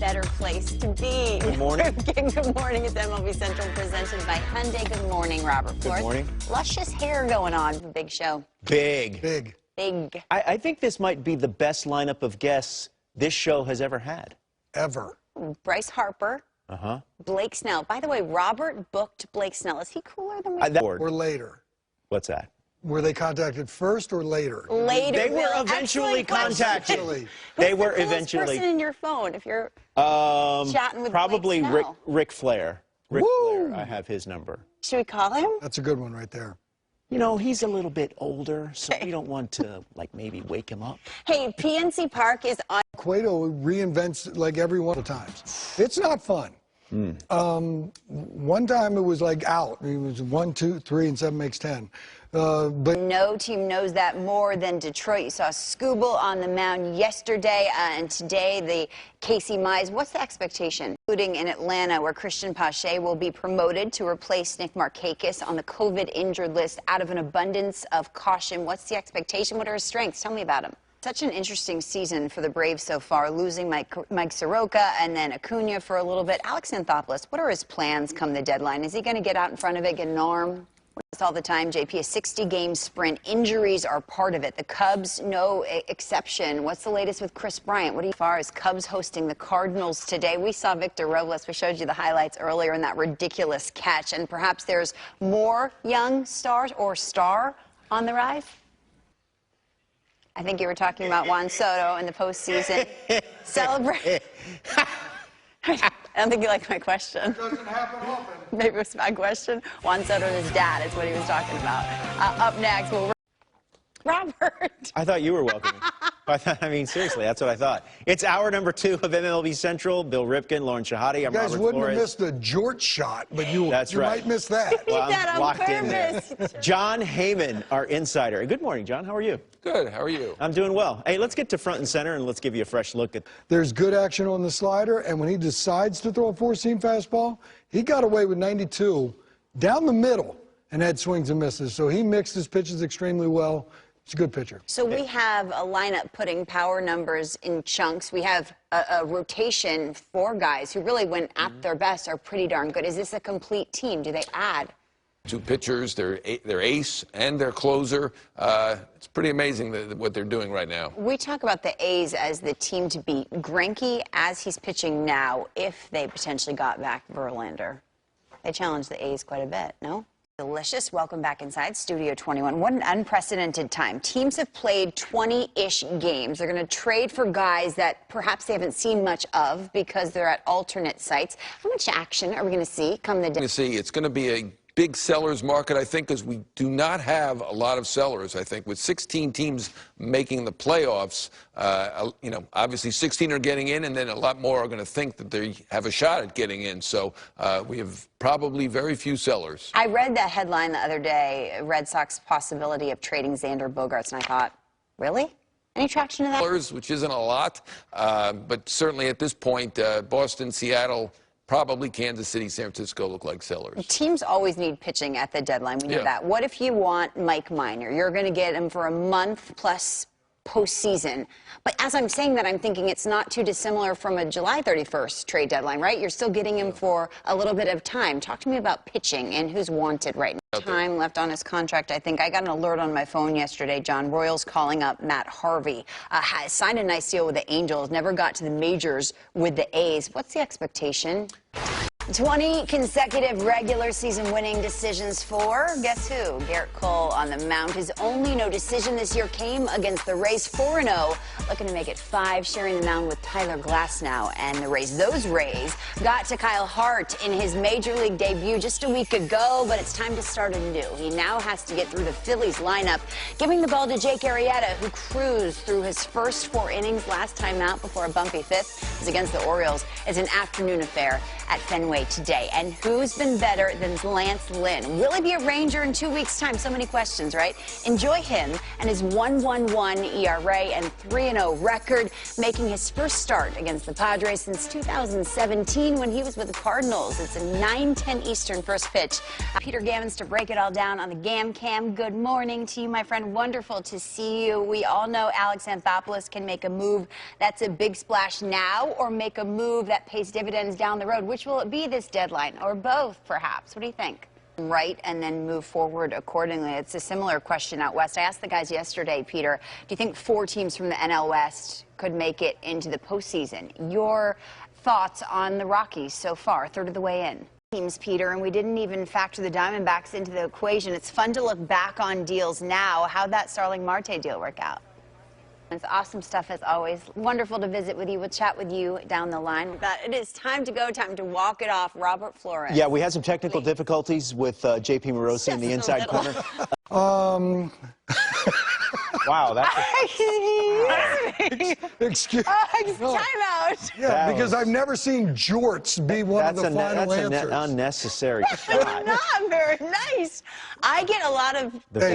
better place to be. Good morning. Good morning. It's MLB Central presented by Hyundai. Good morning, Robert. Good morning. Luscious hair going on for the big show. Big. I think this might be the best lineup of guests this show has ever had. Ever. Bryce Harper. Blake Snell. By the way, Robert booked Blake Snell. Is he cooler than me? Or later. What's that? Were they contacted first or later? Later. They were eventually contacted. They were eventually. Who's the person in your phone if you're chatting with probably Blake Snell? Ric Flair. Ric Flair. I have his number. Should we call him? That's a good one right there. You know, he's a little bit older, so we don't want to, like, maybe wake him up. Hey, PNC Park is on. Cueto reinvents like every one of the times. It's not fun. One time it was like out. It was 1, 2, 3, and 7 makes 10. But no team knows that more than Detroit. You saw Scooble on the mound yesterday, and today the Casey Mize. What's the expectation? Including in Atlanta, where Christian Pache will be promoted to replace Nick Markakis on the COVID injured list out of an abundance of caution. What's the expectation? What are his strengths? Tell me about him. Such an interesting season for the Braves so far, losing Mike Soroka and then Acuna for a little bit. Alex Anthopoulos, what are his plans come the deadline? Is he going to get out in front of it, get an arm? All the time, JP, a 60-game sprint. Injuries are part of it. The Cubs, no exception. What's the latest with Chris Bryant? What do you far as Cubs hosting the Cardinals today? We saw Victor Robles. We showed you the highlights earlier in that ridiculous catch. And perhaps there's more young stars or star on the rise? I think you were talking about Juan Soto in the postseason. Celebrate. I don't think you liked my question. it doesn't happen often. Maybe it was my question. Juan Soto and his dad is what he was talking about. Up next, Robert. I thought you were welcoming. I mean, seriously, that's what I thought. It's hour number 2 of MLB Central. Bill Ripken, Lauren Shehadi. I'm Robert Flores. You guys wouldn't have missed the Jort shot, but you might miss that. Well, that I'm on locked purpose. in there. John Heyman, our insider. Good morning, John. How are you? Good. How are you? I'm doing well. Hey, let's get to front and center, and let's give you a fresh look at. There's good action on the slider, and when he decides to throw a four-seam fastball, he got away with 92 down the middle and had swings and misses. So he mixed his pitches extremely well. It's a good pitcher. So we have a lineup putting power numbers in chunks. We have a rotation. 4 guys who really, when at their best, are pretty darn good. Is this a complete team? Do they add? 2 pitchers, their ace and their closer. It's pretty amazing what they're doing right now. We talk about the A's as the team to beat. Greinke, as he's pitching now, if they potentially got back Verlander. They challenged the A's quite a bit, no? Delicious. Welcome back inside Studio 21. What an unprecedented time. Teams have played 20-ish games. They're going to trade for guys that perhaps they haven't seen much of because they're at alternate sites. How much action are we going to see come the day? It's going to be a big sellers market, I think, because we do not have a lot of sellers, I think. With 16 teams making the playoffs, you know, obviously 16 are getting in, and then a lot more are going to think that they have a shot at getting in. So we have probably very few sellers. I read that headline the other day, Red Sox possibility of trading Xander Bogaerts, and I thought, really? Any traction to that? Sellers, which isn't a lot, but certainly at this point, Boston, Seattle, probably Kansas City, San Francisco look like sellers. Teams always need pitching at the deadline. We know that. What if you want Mike Minor? You're going to get him for a month plus postseason. But as I'm saying that, I'm thinking it's not too dissimilar from a July 31st trade deadline, right? You're still getting him for a little bit of time. Talk to me about pitching and who's wanted right now. Time left on his contract. I think I got an alert on my phone yesterday, John. Royals calling up Matt Harvey. Signed a nice deal with the Angels. Never got to the majors with the A's. What's the expectation? 20 consecutive regular season winning decisions for, guess who? Garrett Cole on the mound. His only no decision this year came against the Rays 4-0, looking to make it 5, sharing the mound with Tyler Glasnow and the Rays. Those Rays got to Kyle Hart in his major league debut just a week ago, but it's time to start anew. He now has to get through the Phillies lineup, giving the ball to Jake Arrieta, who cruised through his first 4 innings last time out before a bumpy 5th. Is against the Orioles. It's an afternoon affair at Fenway. Fenway today. And who's been better than Lance Lynn? Will he be a Ranger in 2 weeks' time? So many questions, right? Enjoy him and his 1.11 ERA and 3-0 record, making his first start against the Padres since 2017 when he was with the Cardinals. It's a 9:10 Eastern first pitch. Peter Gammons to break it all down on the Gam Cam. Good morning to you, my friend. Wonderful to see you. We all know Alex Anthopoulos can make a move that's a big splash now or make a move that pays dividends down the road. Which will it be this deadline, or both, perhaps? What do you think? Right, and then move forward accordingly. It's a similar question out west. I asked the guys yesterday, Peter, do you think 4 teams from the NL West could make it into the postseason? Your thoughts on the Rockies so far, third of the way in? Teams, Peter, and we didn't even factor the Diamondbacks into the equation. It's fun to look back on deals now. How'd that Starling Marte deal work out? It's awesome stuff as always. Wonderful to visit with you. We'll chat with you down the line. But it is time to go, time to walk it off. Robert Flores. Yeah, we had some technical difficulties with JP Morosi in the inside corner. Wow, that's Excuse time out. Yeah, because I've never seen jorts be one of the final answers. That's an unnecessary shot. Not very nice. I get a lot of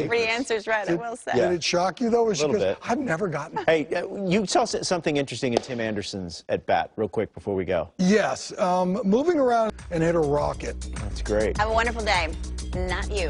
free answers right, I will say. Did it shock you, though? A little bit. I've never gotten it. Hey, you saw something interesting in Tim Anderson's at bat, real quick before we go. Yes, moving around and hit a rocket. That's great. Have a wonderful day. Not you.